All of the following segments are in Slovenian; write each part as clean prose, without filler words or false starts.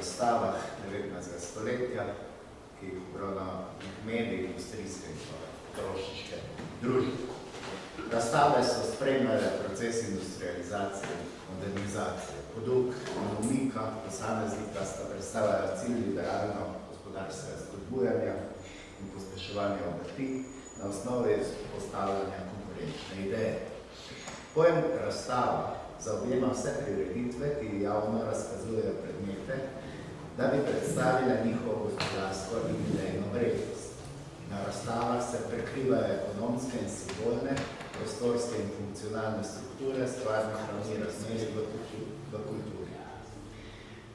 razstavah 19. stoletja, ki jih obravnava mediji, industrijske in potrošniške družbe. Razstave so spremljale proces industrializacije, modernizacije, podug in umika posameznika sta predstavljala cilj liberalno gospodarskega spodbujanja in pospeševanja obrti na osnovi postavljanja konkurenčne ideje. Pojem razstava zaobjema vse prireditve, ki javno razkazujejo predmete, da bi predstavile njihovo gospodarsko in idejno vrednost. Na razstavah se prekrivajo ekonomske in simbolne, prostorske in funkcionalne strukture stvarnih ravni razmerij v kulturi.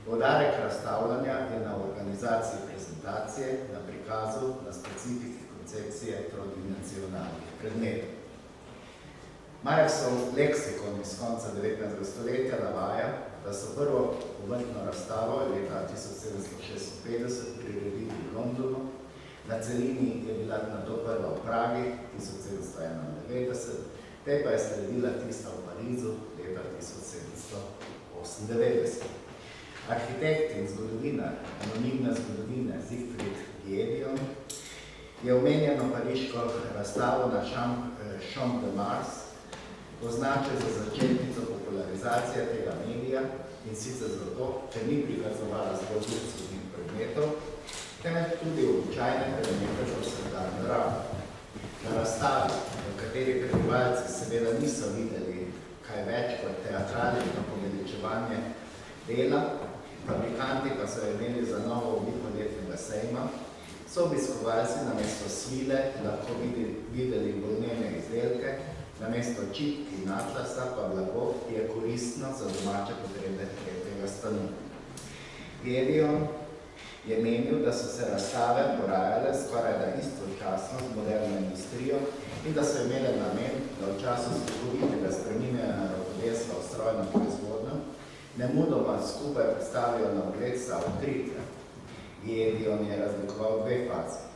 Poudarek razstavljanja je na organizaciji prezentacije, na prikazu, na specifiki koncepcije trodimenzionalnih predmetov. Marxov leksikon iz konca 19. stoletja navaja, da so prvo uvrtno razstavo leta 1756 priredili v Londonu, na celini je bila nato prva v Pragi 1791, te pa je sledila tista v Parizu leta 1798. Arhitekt in zgodovinar anonimne zgodovine Siegfried Giedion je omenjeno pariško razstavo na Champ de Mars označil za začetnico popularizacije tega medija in sicer zato, ker ni prikazovala zgolj luksuznih predmetov, temveč tudi običajne predmete za vsakdanjo rabo. Na razstavi, v kateri prebivalci seveda niso videli kaj več kot teatralno poveličevanje dela, fabrikanti pa so imeli za novo obliko letnega sejma, so obiskovalci namesto svile lahko videli volnene izdelke, namesto čipk in atlasa pa blago, ki je koristno za domače potrebe tretjega stanu. Giedion je menil, da so se razstave porajale skoraj da istočasno z moderno industrijo in da so imele namen, da v času slikovitega spreminjanja rokodelstva v strojno proizvodnjo nemudoma skupaj predstavijo na ogled vsa odkritja. Giedion je razlikoval dve fazi.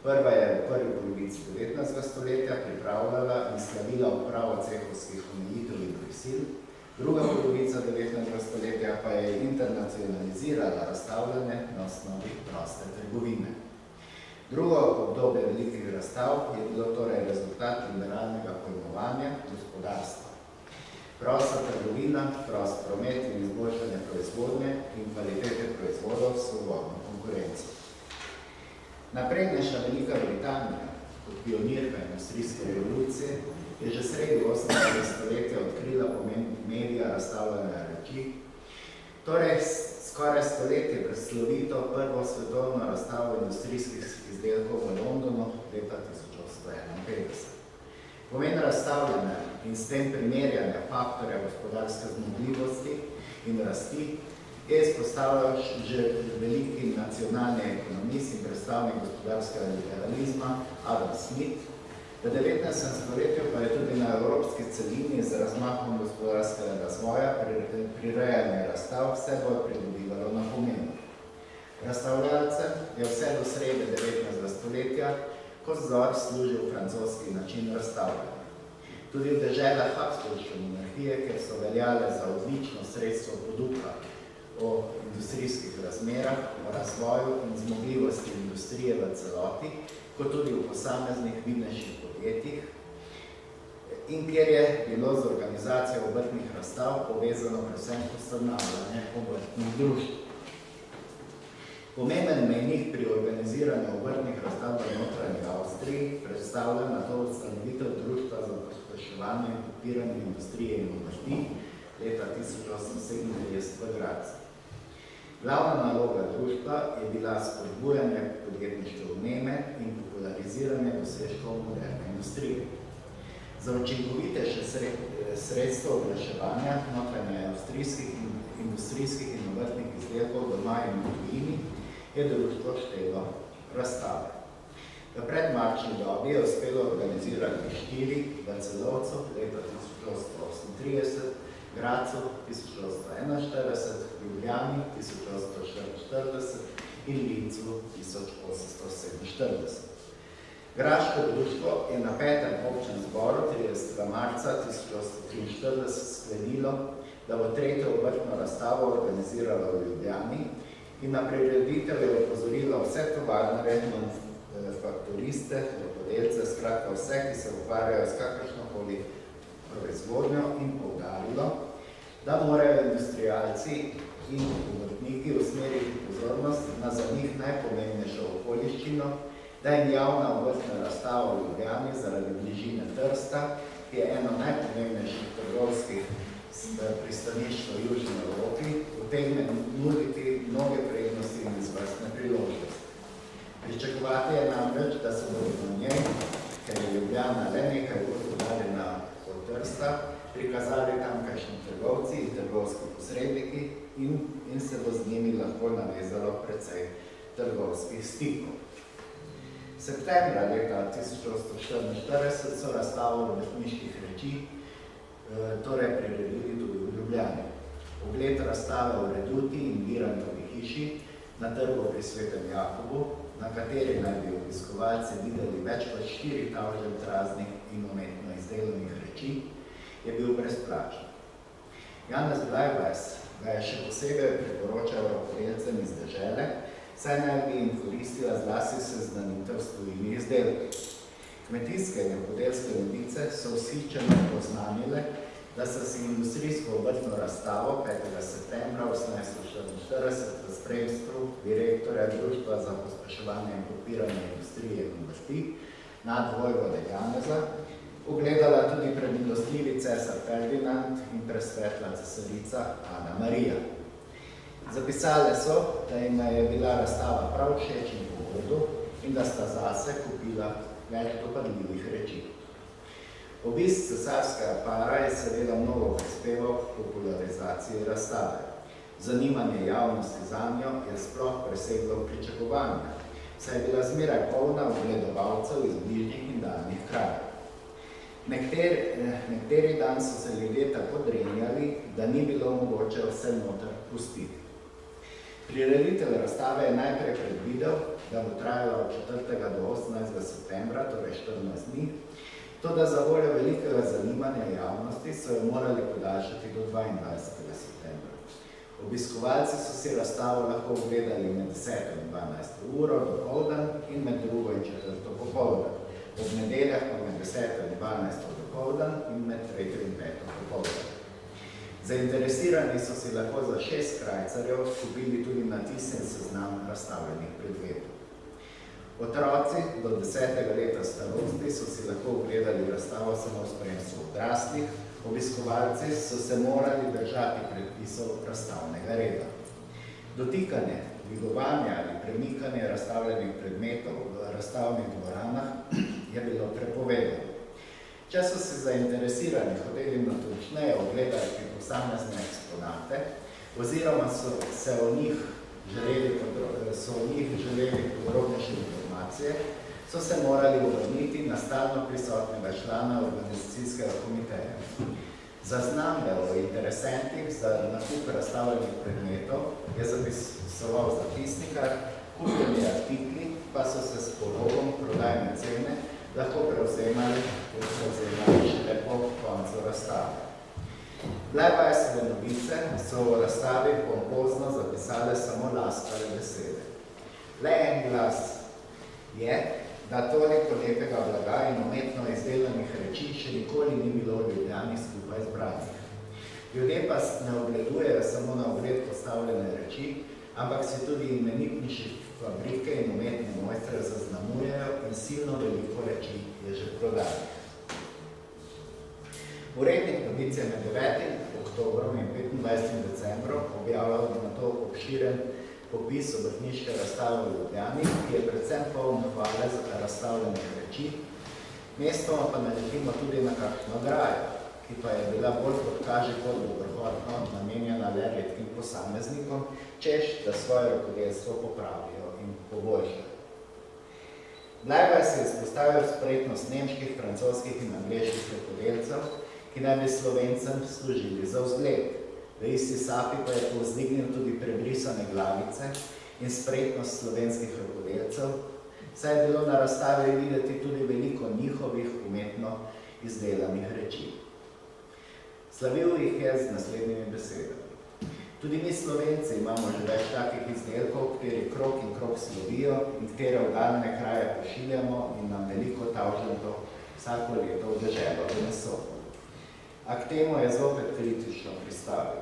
Prva je v prvi polovici 19. stoletja pripravljala in slavila upravo cehovskih omejitev in prisil, druga polovica 19. stoletja pa je internacionalizirala razstavljanje na osnovi proste trgovine. Drugo obdobje velikih razstav je bilo torej rezultat liberalnega pojmovanja gospodarstva. Prosta trgovina, prost promet in izboljšanje proizvodnje in kvalitete proizvodov s svobodno konkurenco. Naprednejša Velika Britanija, kot pionirka industrijske revolucije, je že sredi 18. stoletja odkrila pomen medija razstavljanja reči, torej skoraj stoletje pred slovito prvo svetovno razstavo industrijskih izdelkov v Londonu leta 1851. Pomen razstavljanja in s tem primerjanja faktorja gospodarske zmogljivosti in rasti je izpostavljal že veliki nacionalni ekonomist in predstavnik gospodarskega liberalizma Adam Smith. V 19. stoletju pa je tudi na evropski celini z razmahom gospodarskega razvoja prirejanje razstav vse bolj pridobivalo na pomenu. Razstavljalcem je vse do srede 19. stoletja kot vzor služil francoski način razstavljanja. Tudi v deželah Habsburške monarhije, kjer so veljale za odlično sredstvo poduka o industrijskih razmerah, o razvoju in zmogljivosti industrije v celoti, kot tudi v posameznih vidnejših podjetjih, in kjer je bilo z organizacijo obrtnih razstav povezano predvsem ustanavljanje obrtnih družb. Pomemben mejnik pri organiziranju obrtnih razstav v notranji Avstriji predstavlja na to ustanovitev društva za pospeševanje in podpiranje industrije in obrti leta 1897 v Gradcu. Glavna naloga društva je bila spodbujanje podjetniške vneme in populariziranje dosežkov moderne industrije. Za učinkovitejše sredstvo oglaševanja notranje industrijskih in obrtnih izdelkov doma in v tujini je društvo štelo razstave. V predmarčni dobi je uspelo organizirati 4 v Celovcu leta 1838, Gradcu 1841, Ljubljani 1844 in Lincu 1847. Graško društvo je na 5. občnem zboru 30. marca 1843 sklenilo, da bo tretjo obrtno razstavo organiziralo v Ljubljani in na prireditev je opozorila vse tovarnare, manufakturiste, rokodelce, skratka vse, ki se ukvarjajo s kakršnokoli proizvodnjo in poudarilo, da morajo industrialci in obrtniki usmeriti pozornost na za njih najpomembnejšo okoliščino, da jim javna obrtna razstava v Ljubljani zaradi bližine Trsta, ki je eno najpomembnejših trgovskih pristanišč v Južni Evropi, utegne nuditi mnoge prednosti in izvrstne priložnosti. Pričakovati je namreč, da se bodo na njej, ker je Ljubljana le nekaj ur oddaljena od Trsta, prikazali tamkajšnji trgovci in trgovski posredniki in se bo z njimi lahko navezalo precej trgovskih stikov. Septembra leta 1844 so razstavo obrtniških reči torej priredili tudi v Ljubljani. Ogled razstave v Reduti in Virantovi hiši na trgu pri Svetem Jakobu, na kateri naj bi obiskovalci videli več kot 4000 praznih in umetno izdelanih reči, je bil brezplačen. Janez Blajbajs ga je še posebej priporočal rokodelcem iz dežele, saj naj bi jim koristila zlasti seznanitev s tujimi izdelki. Kmetijske in rokodelske ulice so vzhičeno poznanile, da so si industrijsko obrtno razstavo 5. septembra 1844 v spremstvu direktorja Društva za pospeševanje in podpiranje industrije in obrti nadvojvode Janeza ugledala tudi premilostljivi cesar Ferdinand in presvetla cesarica Ana Marija. Zapisale so, da jim je bila razstava prav všeč in pogodu in da sta zase kupila več dopadljivih reči. Obisk cesarskega para je seveda mnogo prispeval k popularizaciji razstave. Zanimanje javnosti zanjo je sploh preseglo pričakovanja, saj je bila zmeraj polna ogledovalcev iz bližnjih in daljnih krajev. Nekateri dan so se ljudje tako drenjali, da ni bilo mogoče vse noter pustiti. Prireditelj razstave je najprej predvidel, da bo trajala od 4. do 18. septembra, torej 14 dni, toda za voljo velikega zanimanja javnosti so jo morali podaljšati do 22. septembra. Obiskovalci so si razstavo lahko ogledali med 10. in 12. uro dopoldan in med 2. in 4. popoldan, ob nedeljah pa med 10. in 12. dopoldan in med 3. in 5. popoldan. Zainteresirani so si lahko za 6 krajcarjev kupili tudi natisnjen seznam razstavljenih predmetov. Otroci do 10. leta starosti so si lahko ogledali razstavo samo v spremstvu odraslih, obiskovalci so se morali držati predpisov razstavnega reda. Dotikanje, dvigovanje ali premikanje razstavljenih predmetov v razstavnih dvoranah je bilo prepovedano. Če so se zainteresirani hoteli natančneje ogledati posamezne eksponate, oziroma so o njih želeli podrobnejše informacije, so se morali obrniti na stalno prisotnega člana organizacijskega komiteja. Zaznambe o interesentih za nakup razstavljenih predmetov je zapisoval zapisnikar, kupljeni artikli pa so se s pologom prodajne cene lahko prevzemali šele po koncu razstave. Blajbajsove novice so v razstavi pompozno zapisale samo laskave besede. Le en glas je, da toliko lepega blaga in umetno izdelanih reči še nikoli ni bilo v Ljubljani skupaj zbranih. Ljudje pa ne ogledujejo samo na ogled postavljene reči, ampak si tudi imenitnejše fabrike in umetne mojstre zaznamujejo in silno veliko reči je že prodanih. Urednik novic je med 9. oktobrom in 25. decembrom objavljal na to obširen popis obrtniške razstave v Ljubljani, ki je predvsem poln hvale za razstavljenih reči, mestoma pa naletimo tudi na kakšno grajo, ki pa je bila bolj kot kaže kot dobrohotno namenjena le redkim posameznikom, češ, da svoje rokodelstvo popravijo in poboljšajo. Blajbajs je izpostavil spretnost nemških, francoskih in angleških rokodelcev, ki naj bi Slovencem služili za vzgled. V isti sapi pa je povzdignil tudi prebrisane glavice in spretnost slovenskih rokodelcev, saj je bilo na razstavi videti tudi veliko njihovih umetno izdelanih reči. Slavil jih je z naslednjimi besedami. Tudi mi Slovenci imamo že več takih izdelkov, kateri krog in krog slovijo in katere v daljne kraje pošiljamo in nam veliko tavžentov vsako leto v deželo doneso. A k temu je zopet kritično pristavil.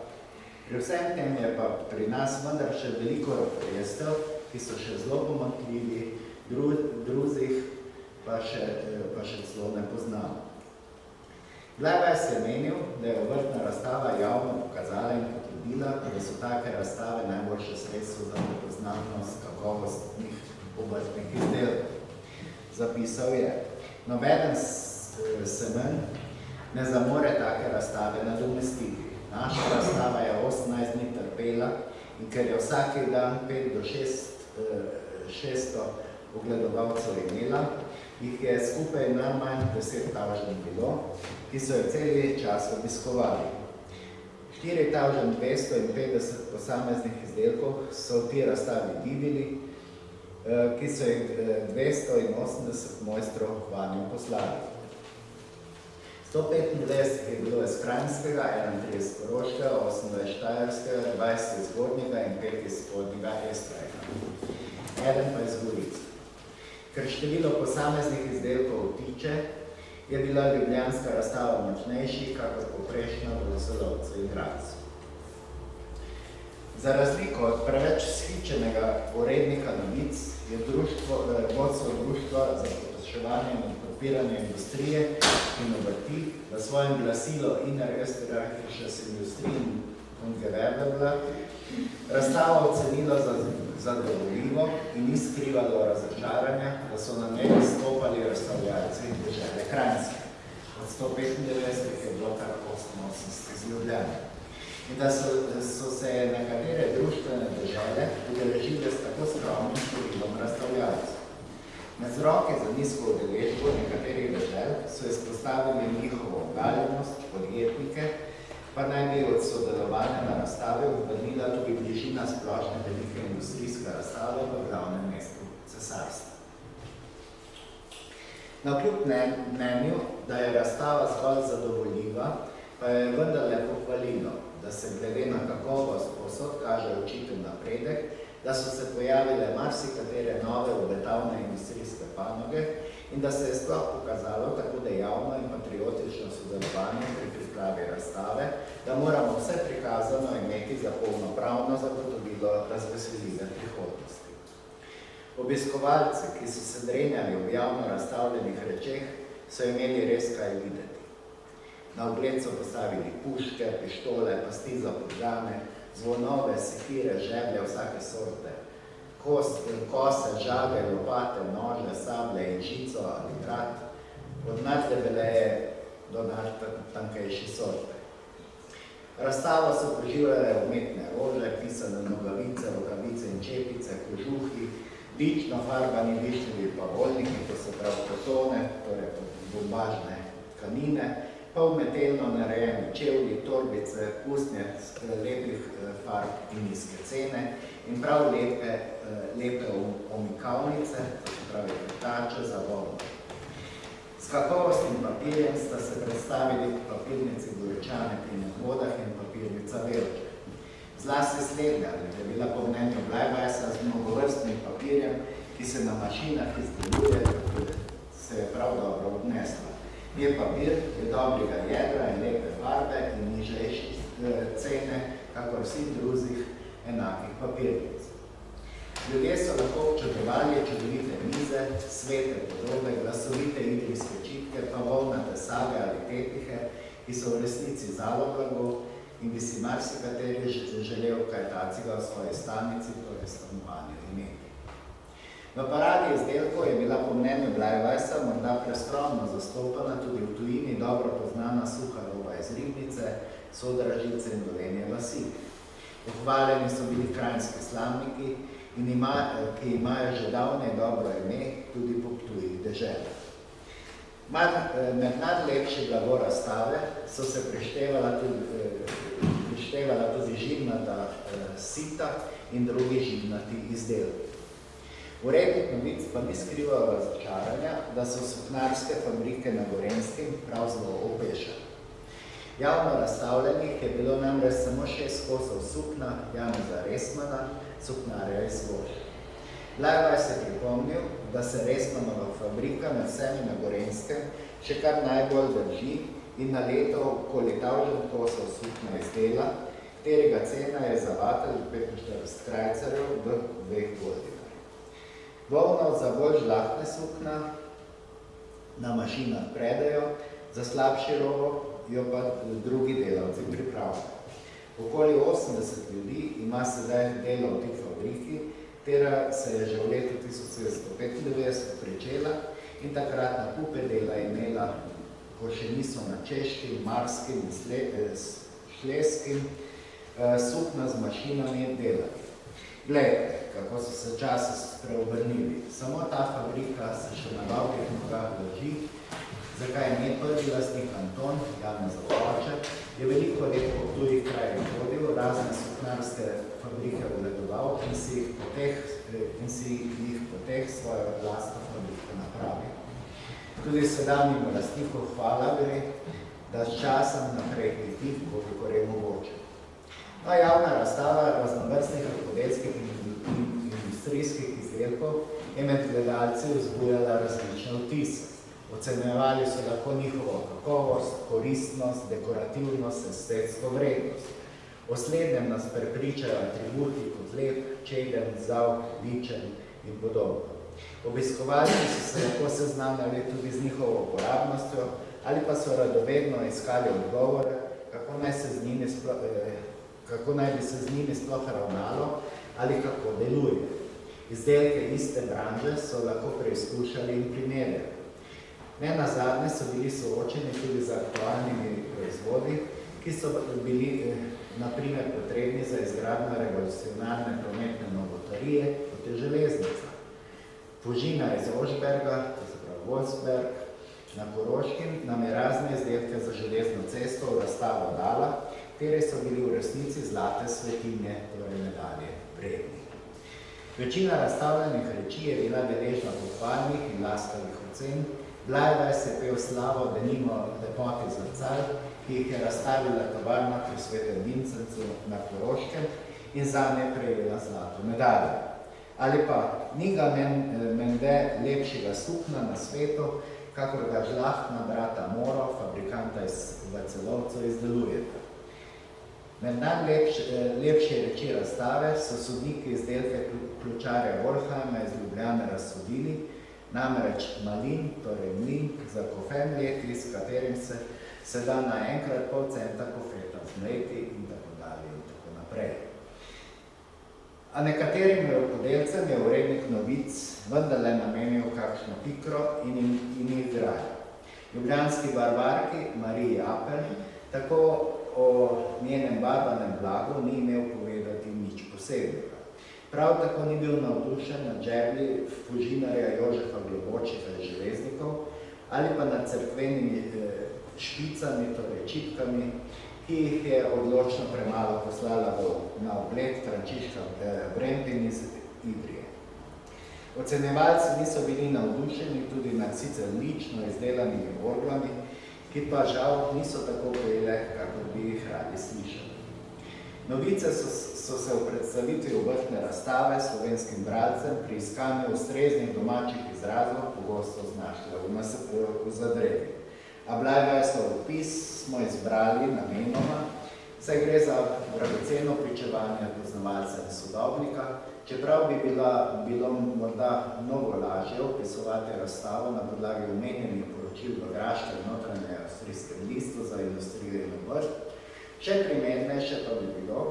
Pri vsem tem je pa pri nas vendar še veliko rokodelstev, ki so še zelo pomanjkljivi, drugih pa še celo ne poznamo. Glajbajs je menil, da je obrtna razstava javno pokazala in potrudila, da so take razstave najboljše sredstvo za prepoznavnost kakovostnih obrtnih izdelkov. Zapisal je: nobeden semen ne zamore take razstave nadomestiti. Naša razstava je 18 dni trpela in ker je vsaki dan 5 do 600 ogledovalcev imela, jih je skupaj najmanj 10 tavžen bilo, ki so jo celi čas obiskovali. 4250 posameznih izdelkov so v ti razstavi divili, ki so jih 280 mojstrov vanjo poslali. 195 je bilo iz Kranjskega, 31 Koroškega, 28 Štajerskega, 20 iz Zgornjega in 5 iz Spodnjega Estrajka. Eden pa iz Gorice. Ker število posameznih izdelkov tiče, je bila ljubljanska razstava močnejši, kakor poprejšnja v Veselovcu in Gradcu. Za razliko od preveč shičenega urednika novic je vodstvo društva za pospeševanje in podpiranje industrije in obrti v svojem glasilo Inner Österreichisches Industrie- und Gewerbeblatt razstavo ocenilo za zadovoljivo in ni skrivalo razočaranja, da so na njej izstopali razstavljalci dežele Kranjske. Od 195 je bilo kar 88 iz Ljubljane. In da so se nekatere društvene dežele udeležile s tako skromnim številom razstavljalcev. Med vzroke za nizko udeležbo nekaterih dežel so izpostavili njihovo oddaljenost, podjetnike, pa naj bi od sodelovanja na razstave odvrnila tudi bližina splošne velike industrijske razstave v glavnem mestu cesarstva. Navkljub mnenju, da je razstava zgolj zadovoljiva, pa je vendarle pohvalilo, da se glede na kakovost povsod kaže očiten napredek, da so se pojavile marsikatere nove obetavne industrijske panoge in da se je sploh pokazalo tako dejavno in patriotično sodelovanje pri pripravi razstave, da moramo vse prikazano imeti za polnopravno zagotovilo razveseljive prihodnosti. Obiskovalci, ki so se drenjali v javno razstavljenih rečeh, so imeli res kaj videti. Na ogled so postavili puške, pištole, pasti za podgane, zvonove, sekire, žeblje vsake sorte, kose, žage, lopate, nože, sable in žico ali vrat, od najdebeleje do najtankejše sorte. Razstavo so preživljale umetne rože, pisane nogavice, rokavice in čepice, kožuhi, lično farbani višnjevi pavolniki, to so prav kotone, torej bombažne tkanine, pa umetelno narejeni čevlji, torbice, usnje lepih farb in nizke cene in prav lepe omikavnice, pravi krtače za volno. S kakovostnim papirjem sta se predstavili papirnici Goričane pri Medvodah in papirnica Velče. Zlasti slednja je bila po mnenju Glajbajsa z mnogovrstnim papirjem, ki se na mašinah izdeluje, se je prav dobro odnesla. Je papir, je dobrega jedra in lepe farbe in nižejših cene, kakor vseh drugih enakih papirnic. Ljudje so lahko občudovali čudovite mize, svete podobe, glasovite idrijske čitke, pa volnate sage ali tepihe, ki so v resnici zaloglago in bi si marsikateri želel kaj tacega v svoji stanici, torej stanovanju imeti. V paradi izdelkov je bila po mnenju Glajbajsa morda preskromno zastopana tudi v tujini dobro poznana suha roba iz Ribnice, Sodražice in Dolenje vasi. Pohvaljeni so bili kranjski slamniki, ki imajo že davne dobro ime tudi po tujih deželah. Med najlepše blago razstave so se prištevala tudi živnata sita in drugi živnati izdelki. Urednik novic pa ni skrival razočaranja, da so suknarske fabrike na Gorenjskem prav zelo opešali. Javno razstavljenih je bilo namreč samo 6 kosov sukna Janeza Resmana, suknarja iz Voža. Blajvaj se je pripomnil, da se Resmanova fabrika med vsemi na Gorenjskem še kar najbolj drži in na leto okoli 1000 kosov sukna izdela, katerega cena je za vatelj 45 krajcarjev v 2 goldinarjih. Volno za bolj žlahtne sukna na mašinah predajo, za slabši robo jo pa drugi delavci pripravljajo. Okoli 80 ljudi ima sedaj delo v tej fabriki, katera se je že v letu 1795 pričela in takrat na kupe dela imela, ko še niso na češkim, marskim in šleskim, sukna z mašinami delali. Glejte, kako so se časi spreobrnili. Samo ta fabrika se še na dolgih nogah drži. Zakaj ne prvi lastnik Anton, Janezov oče, je veliko let po tujih krajih hodil, razne suknarske fabrike obledoval in si jih poteh svojo lastno fabriko napravil. Tudi sedanjemu lastniku hvala gre, da s časom naprej hiti, koliko je mogoče. No, javna razstava raznovrstnih rokodelskih in industrijskih izdelkov je med gledalci vzbujala različne vtise. Ocenjevali so lahko njihovo kakovost, koristnost, dekorativnost, estetsko vrednost. O slednjem nas prepričajo atributi kot lep, čeden, zav, ličen in podobno. Obiskovalci so se lahko seznanjali tudi z njihovo uporabnostjo ali pa so radovedno iskali odgovore, kako naj bi se z njimi sploh ravnalo ali kako deluje. Izdelke iste branže so lahko preizkušali in primerjali. Nenazadnje so bili soočeni tudi z aktualnimi proizvodi, ki so bili na primer potrebni za izgradnjo revolucionarne prometne novotarije, kot je železnica. Fužina iz Ožberga, to se pravi Wolfsberg, na Koroškem nam je razne izdelke za železno cesto v razstavo dala, katere so bili v resnici zlate svetinje, torej medalje vredni. Večina razstavljenih reči je bila deležna pohvalnih in laskavih ocen. Blajvaj se pel slavo denimo lepoti zrcal, ki jih je razstavila tovarna pri Svetem Vincencu na Koroškem in zanje prejela zlato medaljo. Ali pa ni ga mende lepšega sukna na svetu, kakor ga žlahtna brata Moro, fabrikanta iz Vacelovcev, izdelujeta. Med najlepše reči razstave so sodniki izdelke ključarja Wolfheima iz Ljubljane razsodili, namreč malin, torej mlin, za kofen leti, s katerim se da naenkrat pol centa kofeta zmleti in tako dalje in tako naprej. A nekaterim rokodelcem je urednik novic vendarle namenil kakšno pikro in igrajo. Ljubljanski barbarki Mariji Apel tako o njenem barvanem blagu ni imel povedati nič posebnega. Prav tako ni bil navdušen nad žeblji fužinarja Jožefa Globočika iz Železnikov ali pa nad cerkvenimi špicami, torej čipkami, ki jih je odločno premalo poslala na ogled Frančiška Brempin iz Idrije. Ocenjevalci niso bili navdušeni tudi nad sicer lično izdelanimi orglami, ki pa žal niso tako pojele, kako bi jih radi slišali. Novice so se v predstavitvi obrtne razstave slovenskim bralcem pri iskanju ustreznih domačih izrazov pogosto znašle v zadregi. A Blajvajsov opis smo izbrali namenoma, saj gre za dragoceno pričevanje poznavalca in sodobnika, čeprav bi bilo morda mnogo lažje opisovati razstavo na podlagi omenjenih poročil v Graškem notranje avstrijskem listu za industrijo in obrt. Še primernejše pa bi bilo,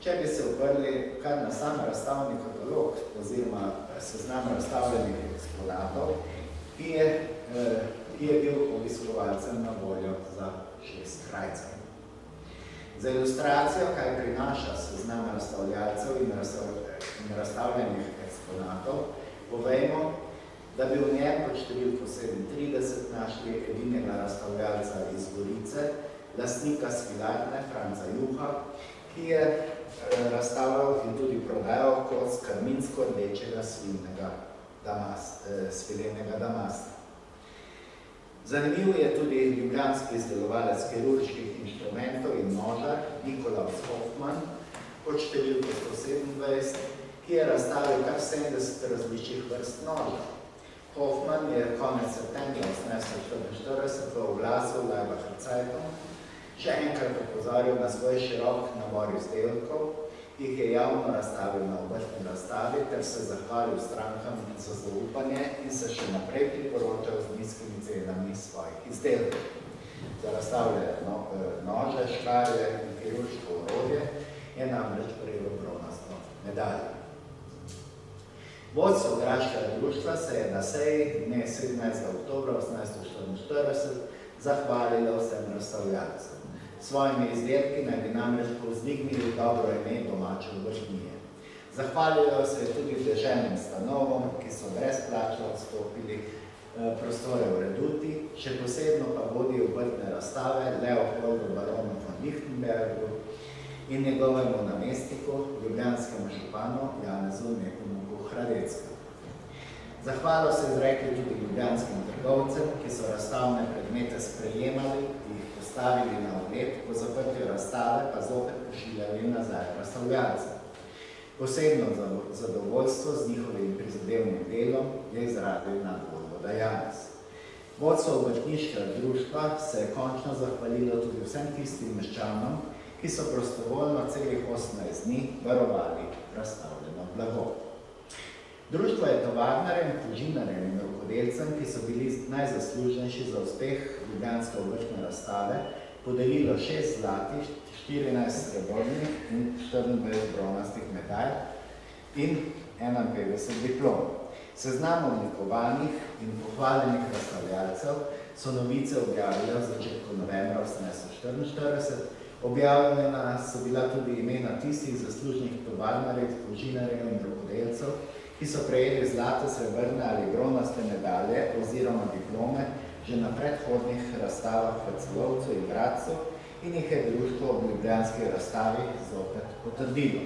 če bi se obrli kar na sam razstavni katalog oziroma seznam razstavljenih eksponatov, ki je bil obiskovalcem na voljo za 6 krajcev. Za ilustracijo, kaj prinaša seznam razstavljalcev in razstavljenih eksponatov, povejmo, da bi v njem pod številko 37 našli edinega razstavljalca iz Gorice, lastnika Svilarne, Franca Juha, ki je razstavljal in tudi prodajal kos karminsko-rdečega svilenega damasta. Zanimiv je tudi ljubljanski izdelovalec kirurških inštrumentov in noža Nikolaus Hoffmann pod številko 127, ki je razstavil kar 70 različnih vrst noža. Hoffmann je konec septembra 1844 v oglasu v Laibacher Zeitung še enkrat opozoril na svoj širok nabor izdelkov, jih je javno razstavil na obrtni razstavi ter se zahvalil strankam za zaupanje in se še naprej priporočal z nizkimi cenami svojih izdelkov. Za razstavljanje nože, škarje in kirurško orodje je namreč prejel bronasto medaljo. Vodstvo Graškega društva se je na seji dne 17. oktobra 1844 zahvalilo vsem razstavljalcem. Svojimi izdelki naj bi namreč povzdignili dobro ime domače obrtnije. Zahvalilo se je tudi deželnim stanovom, ki so brezplačno odstopili prostore v Reduti, še posebno pa vodi obrtne razstave Leopoldu baronu von Lichtenbergu in njegovemu namestniku, ljubljanskemu županu Janezu Nepomuku Hradecku. Zahvalo se izrekli tudi ljubljanskim trgovcem, ki so razstavne predmete sprejemali, jih postavili na ogled, po zaprtju razstave pa zopet pošiljali nazaj razstavljalce. Posebno zadovoljstvo z njihovim prizadevnim delom je izrazil nadvojvoda Janez. Vodstvo obrtniškega društva se je končno zahvalilo tudi vsem tistim meščanom, ki so prostovoljno celih 18 dni varovali razstavljeno blago. Društvo je tovarnarjem, fužinarjem in rokodelcem, ki so bili najzaslužnejši za uspeh ljubljanske obrtne razstave, podelilo 6 zlatih, 14 srebrnih in 24 bronastih medalj in 51 diplom. Seznam odlikovanih in pohvaljenih razstavljalcev so novice objavile v začetku novembra 1844. Objavljena so bila tudi imena tistih zaslužnih tovarnarjev, fužinarjev in rokodelcev, ki so prejeli zlate, srebrne ali bronaste medalje oziroma diplome že na predhodnih razstavah v Celovcu in Gradcu in jih je društvo ob ljubljanski razstavi zopet potrdilo.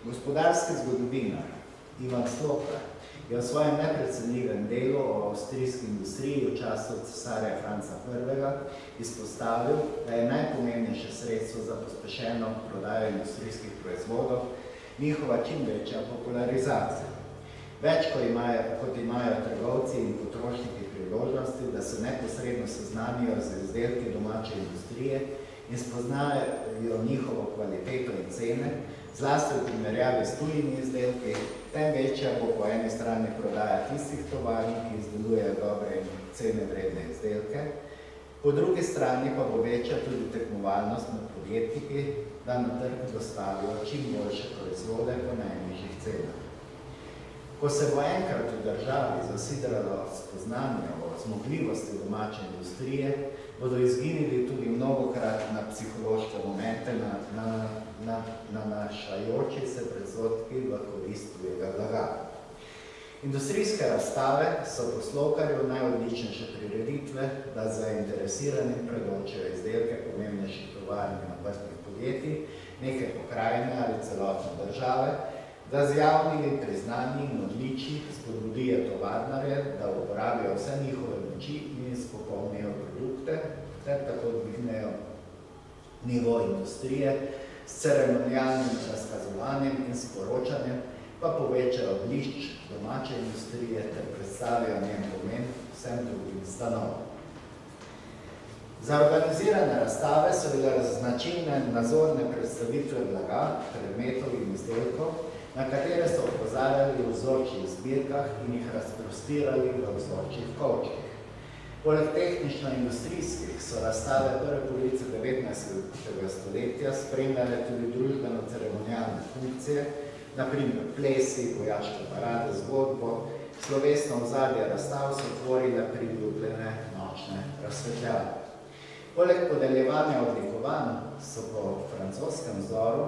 Gospodarski zgodovinar Ivan Slokar je v svojem neprecenljivem delu o avstrijski industriji v času cesarja Franca I. izpostavil, da je najpomembnejše sredstvo za pospešeno prodajo industrijskih proizvodov njihova čim večja popularizacija. Več, kot imajo trgovci in potrošniki priložnosti, da se neposredno seznanijo z izdelki domače industrije in spoznajo njihovo kvaliteto in cene, zlasti v primerjavi s tujimi izdelki, tem večja bo po eni strani prodaja tistih tovarn, ki izdelujejo dobre in cene vredne izdelke, po drugi strani pa bo večja tudi tekmovalnost med podjetniki, da na trg dostavijo čim boljše proizvode po najnižjih cenah. Ko se bo enkrat v državi zasidralo spoznanje o zmogljivosti domače industrije, bodo izginili tudi mnogokrat na psihološke momente nanašajoči se predsodki v korist tujega blaga. Industrijske razstave so po Slokarju najodličnejše prireditve, da zainteresirani predočejo izdelke pomembnejših tovarn in obrtnih podjetij, neke pokrajine ali celotne države, da z javnimi priznanji in odličji spodbudijo tovarnarje, da uporabijo vse njihove moči in izpopolnijo produkte, ter tako dvignejo nivo industrije s ceremonialnim razkazovanjem in sporočanjem, pa povečajo blišč domače industrije ter predstavijo njen pomen vsem drugim stanovom. Za organizirane razstave so bile značilne nazorne predstavitve blaga, predmetov in izdelkov, na katere so opozarjali v vzorčih zbirkah in jih razprostirali v vzorčih kovčkih. Poleg tehnično-industrijskih so razstave prve polovice 19. stoletja spremljale tudi družbeno-ceremonialne funkcije, na primer plesi, vojaške parade, zgodbo, slovesno ozadje razstav so tvorile priljubljene nočne razsvetljave. Poleg podeljevanja odlikovanj so po francoskem vzoru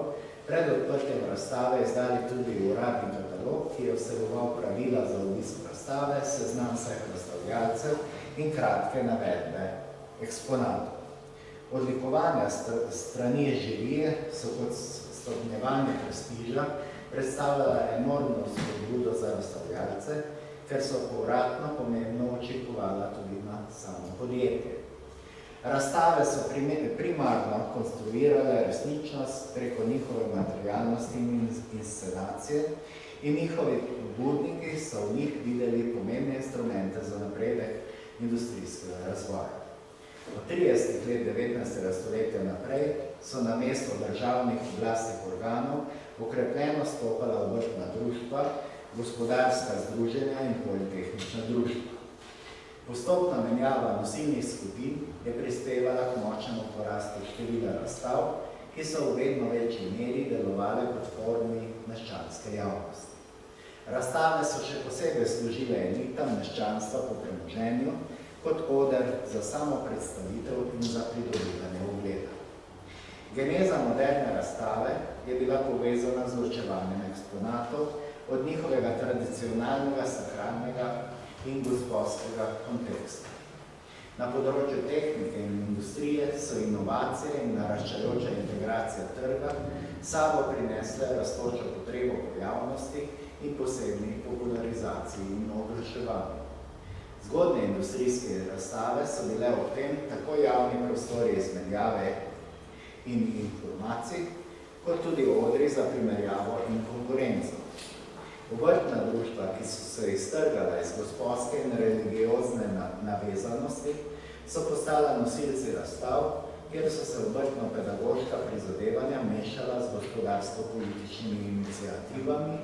pred odprtjem razstave izdali tudi uradni katalog, ki je vseboval pravila za obisk razstave, seznam vseh razstavljalcev in kratke navedbe eksponatov. Odlikovanja strani žirije so kot stopnjevanje prestiža predstavljala enormno spodbudo za razstavljalce, ker so povratno pomembno učinkovala tudi na samo podjetje. Razstave so primarno konstruirale resničnost preko njihove materialnosti in inscenacije in njihovi pobudniki so v njih videli pomembne instrumente za napredek industrijskega razvoja. Od 30 let 19. stoletja naprej so na mesto državnih oblastnih organov okrepljeno stopala obrtna društva, gospodarska združenja in politehnična društva. Postopna menjava nosilnih skupin je prispevala k močnemu porastu števila razstav, ki so v vedno večji meri delovale kot formi meščanske javnosti. Razstave so še posebej služile elitam meščanstva po premoženju kot oder za samo predstavitev in za pridobivanje ugleda. Geneza moderne razstave je bila povezana z ločevanjem eksponatov od njihovega tradicionalnega, sakralnega in gospodskega konteksta. Na področju tehnike in industrije so inovacije in naraščajoča integracija trga sabo prinesle rastočo potrebo po javnosti in posebnih popularizaciji in oglaševanju. Zgodne industrijske razstave so bile ob tem tako javni prostori izmenjave in informacij, kot tudi odri za primerjavo in konkurenco. Obrtna društva, ki so se iztrgala iz gospodske in religiozne navezanosti, so postala nosilci razstav, kjer so se obrtno-pedagoška prizadevanja mešala z gospodarsko-političnimi iniciativami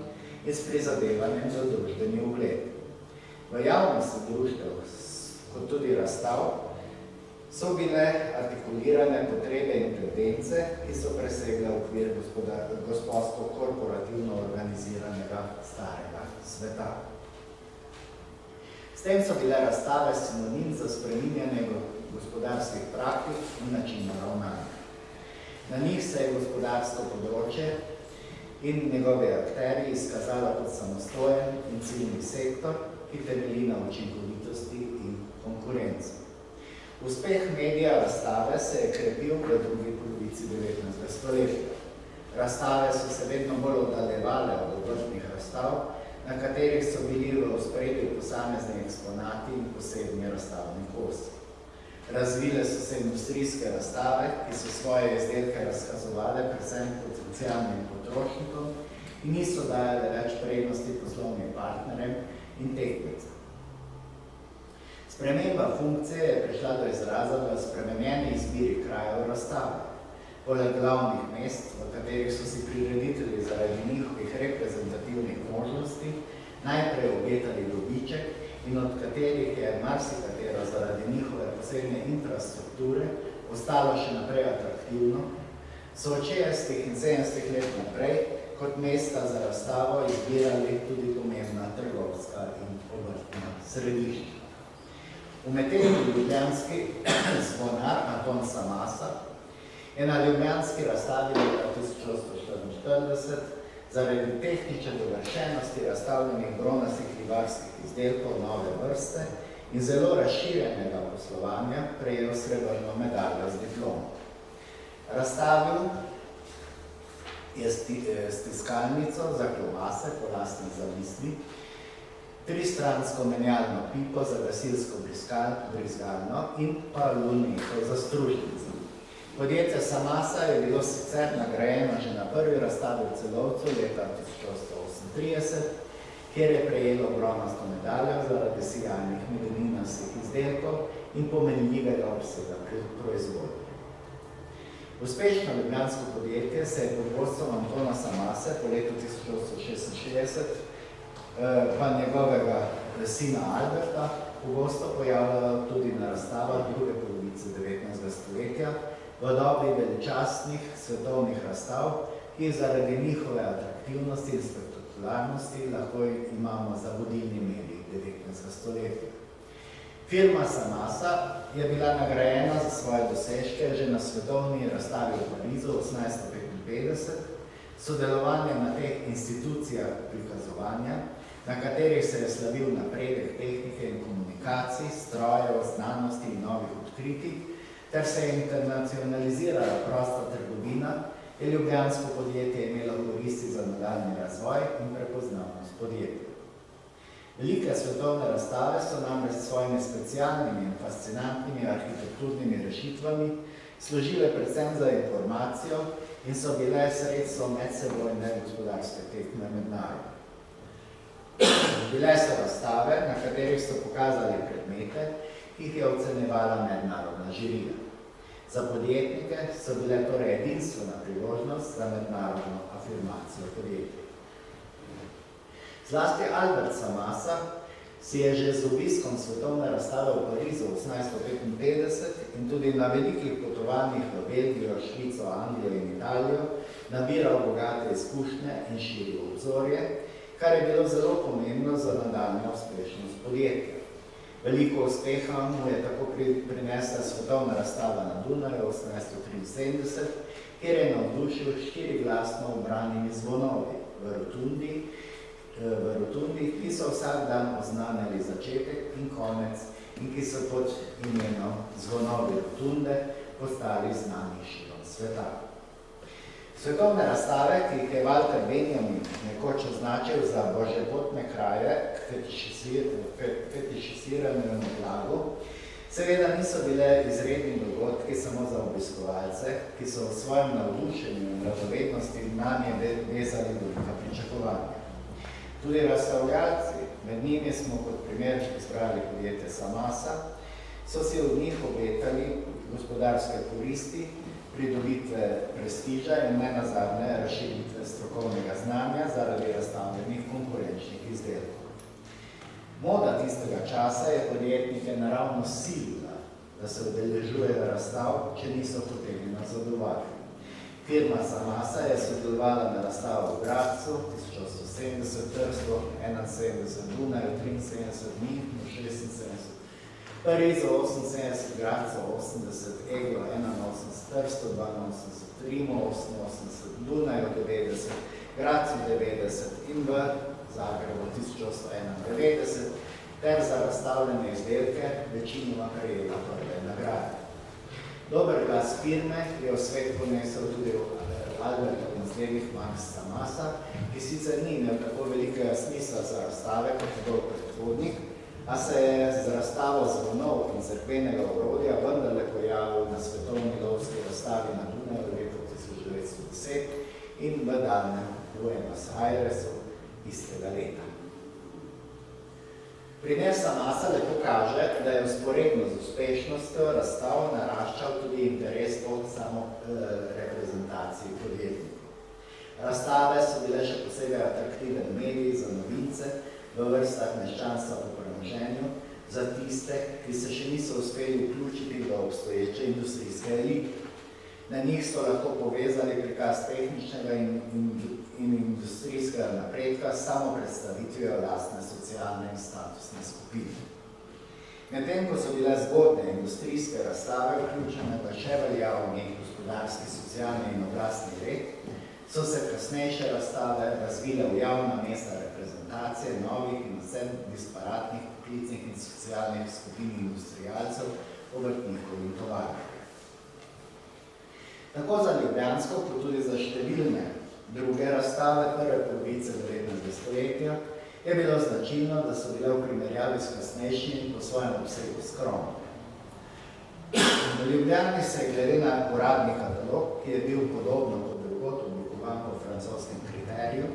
in s prizadevanjem za družbeni ugled. V javnosti društev, kot tudi razstav, so bile artikulirane potrebe in tendence, ki so presegle okvir gospodsko-korporativno organiziranega starega sveta. S tem so bile razstave sinonim za spreminjanje gospodarskih praktik in načina ravnanja. Na njih se je gospodarsko področje in njegove akterji izkazala kot samostojen in ciljni sektor, ki temelji na učinkovitosti in konkurenci. Uspeh medija razstave se je krepil v drugi polovici 19. stoletja. Razstave so se vedno bolj oddaljevale od obrtnih razstav, na katerih so bili v ospredju posamezni eksponati in posebni razstavni kosi. Razvile so se industrijske razstave, ki so svoje izdelke razkazovale predvsem potencialnim potrošnikom in niso dajale več prednosti poslovnim partnerjem in tekmecem. Sprememba funkcije je prišla do izraza v spremenjeni izbiri krajev razstave. Poleg glavnih mest, v katerih so si prireditelji zaradi njihovih reprezentativnih možnosti najprej obetali dobiček in od katerih je marsikatero zaradi njihove posebne infrastrukture ostalo še naprej atraktivno, so od 60. in 70. let naprej kot mesta za razstavo izbirali tudi pomembna trgovska in obrtna središča. Umetni ljubljanski zvonar Anton Samasa je na ljubljanski razstavi leta 1844 zaradi tehnične dovršenosti razstavljenih bronastih ribarskih izdelkov nove vrste in zelo razširjenega poslovanja prejel srebrno medaljo z diplomo. Razstavil je stiskalnico za klobase po lastni zamisli, tristransko menjalno pipo za gasilsko brizgalno in pa luneto za stružnico. Podjetje Samasa je bilo sicer nagrajeno že na prvi razstavi v Celovcu leta 1838, kjer je prejelo bronasto medaljo zaradi sijajnih medeninastih izdelkov in pomenljivega obsega proizvodnje. Uspešno ljubljansko podjetje se je pod vodstvom Antona Samase po letu 1866 pa njegovega sina Alberta pogosto pojavljalo tudi na razstavah druge polovice 19. stoletja v dobi veličastnih svetovnih razstav, ki zaradi njihove atraktivnosti in spektakularnosti lahko imamo za vodilni medij 19. stoletja. Firma Samasa je bila nagrajena za svoje dosežke že na svetovni razstavi v Parizu 1855, sodelovanje na teh institucijah prikazovanja, na katerih se je slavil napredek tehnike in komunikacij, strojev, znanosti in novih odkritij, ter se je internacionalizirala prosta trgovina, je ljubljansko podjetje imelo koristi za nadaljnji razvoj in prepoznavnost podjetja. Velike svetovne razstave so namreč s svojimi specialnimi in fascinantnimi arhitekturnimi rešitvami služile predvsem za informacijo in so bile sredstvo medsebojne gospodarske tekme med narodi. Bile so razstave, na katerih so pokazali predmete, ki jih je ocenjevala mednarodna žirija. Za podjetnike so bile torej edinstvena priložnost za mednarodno afirmacijo podjetij. Zlasti Albert Samasa si je že z obiskom svetovne razstave v Parizu 1855 in tudi na velikih potovanjih v Belgijo, Švico, Anglijo in Italijo nabiral bogate izkušnje in širil obzorje, kar je bilo zelo pomembno za nadaljnjo uspešnost podjetja. Veliko uspeha mu je tako prinesla svetovna razstava na Dunaju 1873, kjer je navdušil 4-glasno ubranimi zvonovi v rotundi, ki so vsak dan oznanjali začetek in konec in ki so pod imenom zvonovi rotunde postali znani širom sveta. Svetovne razstave, ki jih je Walter Benjamin nekoč označil za božjepotne kraje k fetišiziranemu blagu, seveda niso bile izredni dogodki samo za obiskovalce, ki so v svojem navdušenju in radovednosti nanje vezali velika pričakovanja. Tudi razstavljalci, med njimi smo kot primer izbrali podjetje Samasa, so si od njih obetali gospodarske koristi, pridobitve prestiža in nenazadnje razširitve strokovnega znanja zaradi razstavljenih konkurenčnih izdelkov. Moda tistega časa je podjetnike naravno silila, da se udeležujejo razstav, če niso hoteli nazadovati. Firma Samasa je sodelovala na razstavo v Gradcu 1870, Trstu 71, Dunaju 73, Münchnu 76, Parizu 78, Gradcu 80, Eglo 81, Trstu 82, Rimu 88, Dunaju 90, Gradcu 90 in v Zagrebu 1891, ter za razstavljene izdelke večinoma prejela prve nagrade. Dober glas firme je v svet ponesel tudi Albertov naslednik Max Samasa, ki sicer ni imel tako velikega smisla za razstave kot njegov predhodnik, a se je z razstavo zvonov in cerkvenega orodja vendarle pojavil na svetovni lovski razstavi na Dunaju v letu 1910 in v daljnem Buenos Airesu istega leta. Primer Samasa lepo kaže, da je vzporedno z uspešnostjo razstav naraščal tudi interes po samo reprezentaciji podjetnikov. Razstave so bile še posebej atraktiven medij za novince v vrstah meščanstva po premoženju, za tiste, ki se še niso uspeli vključiti v obstoječe industrijske elite. Na njih so lahko povezali prikaz tehničnega in industrijskega napredka s samo predstavitvijo lastne socialne in statusne skupine. Medtem, ko so bile zgodne industrijske razstave vključene v še veljavni gospodarski, socialni in oblastni red, so se kasnejše razstave razvile v javna mesta reprezentacije novih in vsem disparatnih poklicnih in socialnih skupin industrialcev, obrtnikov in tovarnikov. Tako za Ljubljansko, kot tudi za številne druge razstave prve polovice 19. stoletja je bilo značilno, da so bile v primerjavi s kasnejšimi po svojem obsegu skromne. V Ljubljani se je glede na uradni katalog, ki je bil podobno kot drugot oblikovan po francoskem kriteriju,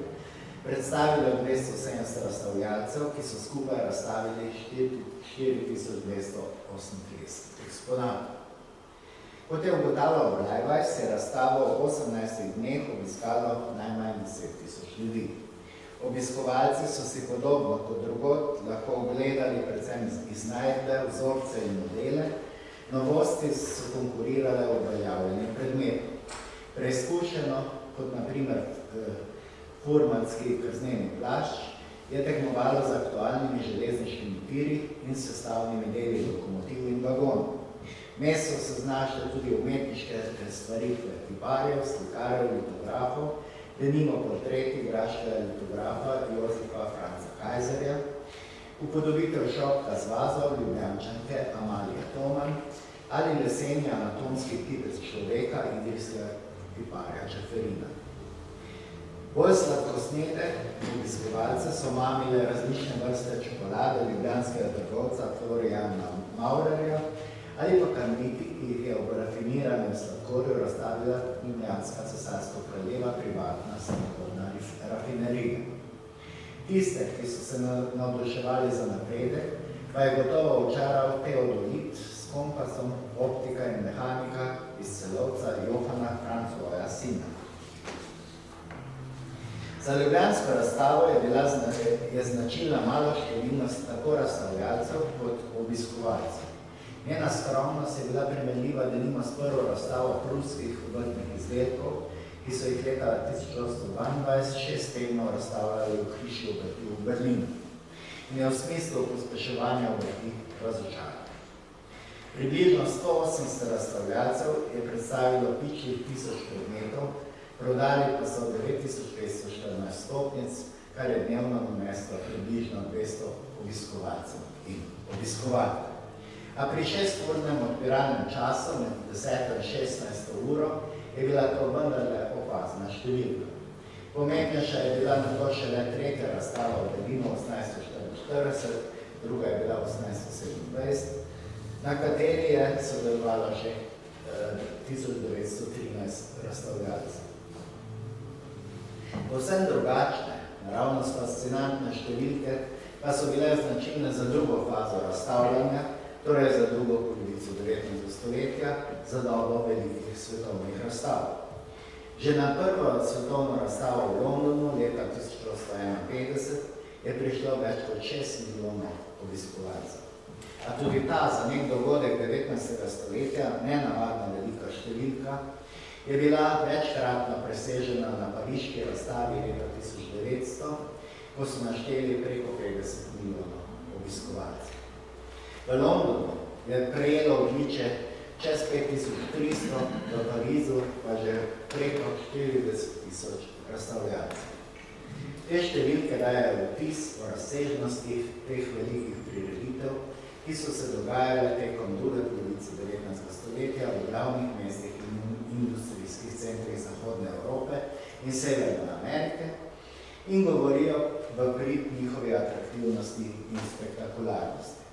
predstavilo 270 razstavljalcev, ki so skupaj razstavili 4238 eksponatov. Kot je ugotavljal Blajvajs, je razstavo v 18 dneh obiskalo najmanj 10.000 ljudi. Obiskovalci so si podobno kot drugot lahko ogledali predvsem iznajdbe, vzorce in modele, novosti so konkurirale uveljavljenim predmetom. Preizkušeno, kot na primer furmanski krzneni plašč, je tekmovalo z aktualnimi železniškimi tiri in sestavnimi deli lokomotiv in vagonov. Mesto so znašle tudi umetniške stvaritve kiparjev, slikarjev, litografov, denimo portreti graškega litografa Jozefa Franca Kajzerja, upodobitev šopka z vazov Ljubljančanke Amalije Toman ali leseni anatomski kipec človeka idrijskega kiparja Čeferina. Bolj sladkosnete obiskovalce so mamile različne vrste čokolade ljubljanskega trgovca Florijana Maurerja ali pa kanditi, ki jih je ob rafiniranem sladkorju razstavila ljubljanska cesarsko kraljeva privatna sladkorna rafinerija. Tiste, ki so se navduševali za napredek, pa je gotovo očaral teodolit s kompasom, optika in mehanika iz celovca Johana Francoja sina. Za ljubljansko razstavo je značilna malo številnost tako razstavljalcev kot obiskovalcev. Njena skromnost je bila primerljiva denimo s prvo razstavo pruskih obrtnih izdelkov, ki so jih leta 1822 6 tednov razstavljali v hiši obrti v Berlinu in je v smislu pospeševanja obrti razočarala. Približno 180 razstavljalcev je predstavilo pičlih 1000 predmetov, prodali pa so 9514 stopnic, kar je dnevno naneslo približno 200 obiskovalcev in obiskovalcev. A pri 6-urnem odpiralnem času med 10 in 16 uro je bila to vendarle opazna številka. Pomembnejša je bila na to šele tretja razstava v Berlinu 1844, druga je bila 1827, na kateri je sodelovalo že 1913 razstavljalcev. Povsem drugačne, naravnost fascinantne številke pa so bile značilne za drugo fazo razstavljanja, torej za drugo polovico 19. stoletja, za dobo velikih svetovnih razstav. Že na prvo svetovno razstavo v Londonu leta 1851 je prišlo več kot 6 milijonov obiskovalcev. A tudi ta za nek dogodek 19. stoletja, nenavadna velika številka, je bila večkratno presežena na pariški razstavi leta 1900, ko so našteli preko 50 milijonov obiskovalcev. V Londonu je prejelo odličje čez 5300, v Parizu pa že preko 40.000 razstavljalcev. Te številke dajejo vtis o razsežnostih teh velikih prireditev, ki so se dogajale tekom druge polovice 19. stoletja v glavnih mestih in industrijskih centrih Zahodne Evrope in Severne Amerike in govorijo v prid njihovi atraktivnosti in spektakularnosti.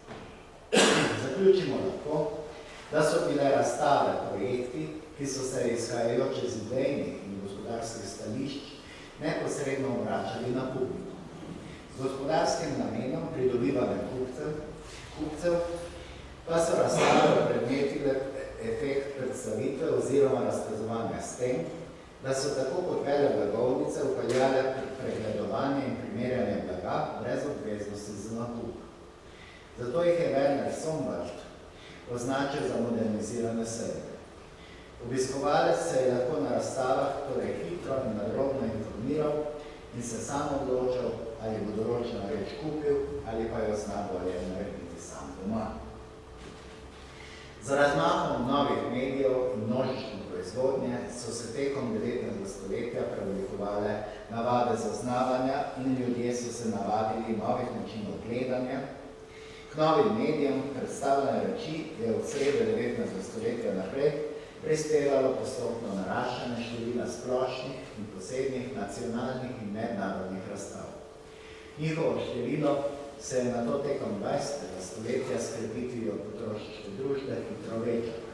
Zaključimo lahko, da so bile razstave projekti, ki so se izhajajoč iz idejnih in gospodarskih stališč neposredno obračali na publiko. Z gospodarskim namenom pridobivanja kupcev pa so razstave predmetile efekt predstavitve oziroma razkazovanja s tem, da so tako kot vele blagovnice upeljale pregledovanje in primerjanje blaga brez obveznosti za nakup. Zato jih je Werner Sombart označil za modernizirane serije. Obiskovalec se je lahko na razstavah torej hitro in nadrobno informiral in se sam odločil, ali bo določeno reč kupil ali pa jo zna bolje narediti sam doma. Z razmahom novih medijev in množične proizvodnje so se tekom 19. stoletja preoblikovale navade zaznavanja in ljudje so se navadili novih načinov gledanja. K novim medijem predstavljanje reči je od srede 19. stoletja naprej prispevalo postopno naraščanje števila splošnih in posebnih nacionalnih in mednarodnih razstav. Njihovo število se je nato tekom 20. stoletja s krepitvijo potrošniške družbe hitro večalo.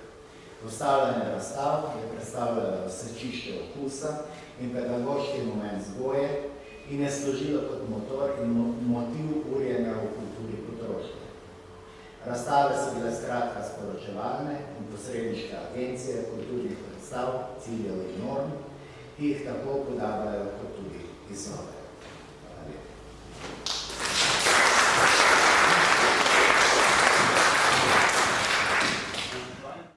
Postavljanje razstav je predstavljalo sečišče okusa in pedagoški moment vzgoje in je služilo kot motor in motiv urjenja v kulturi potrošnje. Razstave so bile skratka sporočevalne in posredniške agencije kulturnih predstav, ciljev in norm, ki jih tako podabljajo